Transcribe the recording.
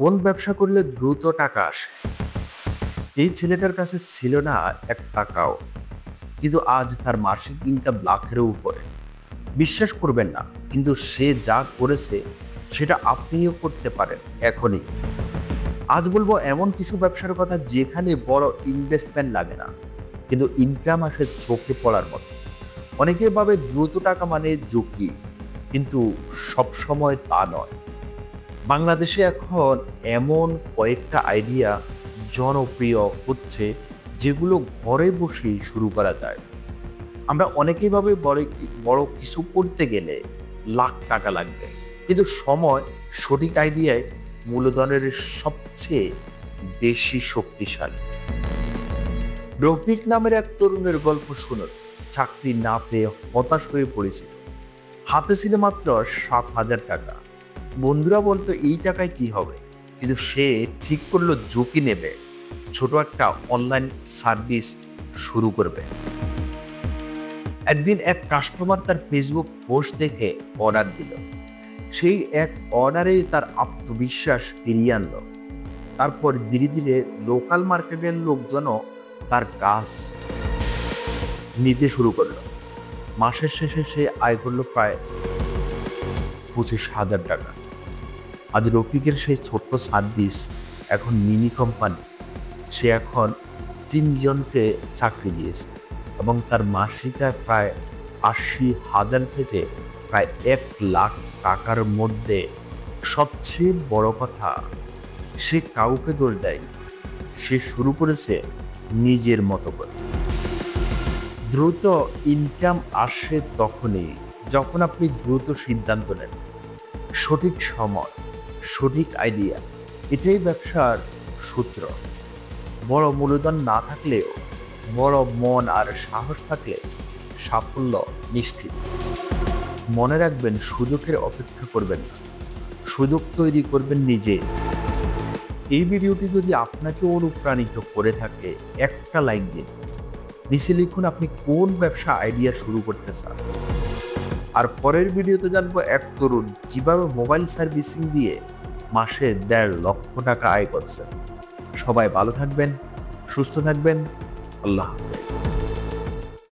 কোন ব্যবসা করলে দ্রুত টাকা আসে? এই ছেলেটার কাছে ছিল না এক টাকাও, কিন্তু আজ তার মাসিক ইনকাম লাখেরও উপরে। বিশ্বাস করবেন না, কিন্তু সে যা করেছে সেটা আপনিও করতে পারেন এখনই। আজ বলবো এমন কিছু ব্যবসার কথা যেখানে বড় ইনভেস্টমেন্ট লাগে না, কিন্তু ইনকাম আসে চোখে পড়ার মতো। অনেকে ভাবে দ্রুত টাকা মানে ঝুঁকি, কিন্তু সবসময় তা নয়। বাংলাদেশে এখন এমন কয়েকটা আইডিয়া জনপ্রিয় হচ্ছে যেগুলো ঘরে বসেই শুরু করা যায়। আমরা অনেকেই ভাবে বড় বড় কিছু করতে গেলে লাখ টাকা লাগবে, কিন্তু সময় সঠিক আইডিয়ায় মূলধনের সবচেয়ে বেশি শক্তিশালী। রফিক নামের এক তরুণের গল্প শুনুন। চাকরি না পেয়ে হতাশ হয়ে পড়েছিল, হাতে ছিল মাত্র 7,000 টাকা। বন্ধুরা বলতো এই টাকায় কি হবে, কিন্তু সে ঠিক করলো ঝুঁকি নেবে, ছোট একটা অনলাইন সার্ভিস শুরু করবে। একদিন এক কাস্টমার তার ফেসবুক পোস্ট দেখে অর্ডার দিল। সেই এক অর্ডারে তার আত্মবিশ্বাস ফিরিয়ে আনলো। তারপর ধীরে ধীরে লোকাল মার্কেটের লোকজনও তার কাজ নিতে শুরু করলো। মাসের শেষে সে আয় করলো প্রায় 25,000 টাকা। আজ রফিকের সেই ছোট্ট সার্ভিস এখন মিনি কোম্পানি। সে এখন 3 জনকে চাকরি দিয়েছে এবং তার মাসিক আয় প্রায় 80,000 থেকে প্রায় 1 লাখ টাকার মধ্যে। সবচেয়ে বড় কথা, সে কাউকে দোষ দেয়নি, সে শুরু করেছে নিজের মতো করে। দ্রুত ইনকাম আসে তখনই যখন আপনি দ্রুত সিদ্ধান্ত নেন। সঠিক সময়, সঠিক আইডিয়া, এটাই ব্যবসার সূত্র। বড় মূলধন না থাকলেও বড় মন আর সাহস থাকলে সাফল্য নিশ্চিত। মনে রাখবেন, সুযোগের অপেক্ষা করবেন না, সুযোগ তৈরি করবেন নিজে। এই ভিডিওটি যদি আপনাকে অনুপ্রাণিত করে থাকে, একটা লাইক দিন, নিচে লিখুন আপনি কোন ব্যবসা আইডিয়া শুরু করতে চান। আর পরের ভিডিওতে জানবো এক তরুণ কিভাবে মোবাইল সার্ভিসিং দিয়ে মাসে 1.5 লক্ষ টাকা আয় করছে। সবাই ভালো থাকবেন, সুস্থ থাকবেন। আল্লাহ হাফেজ।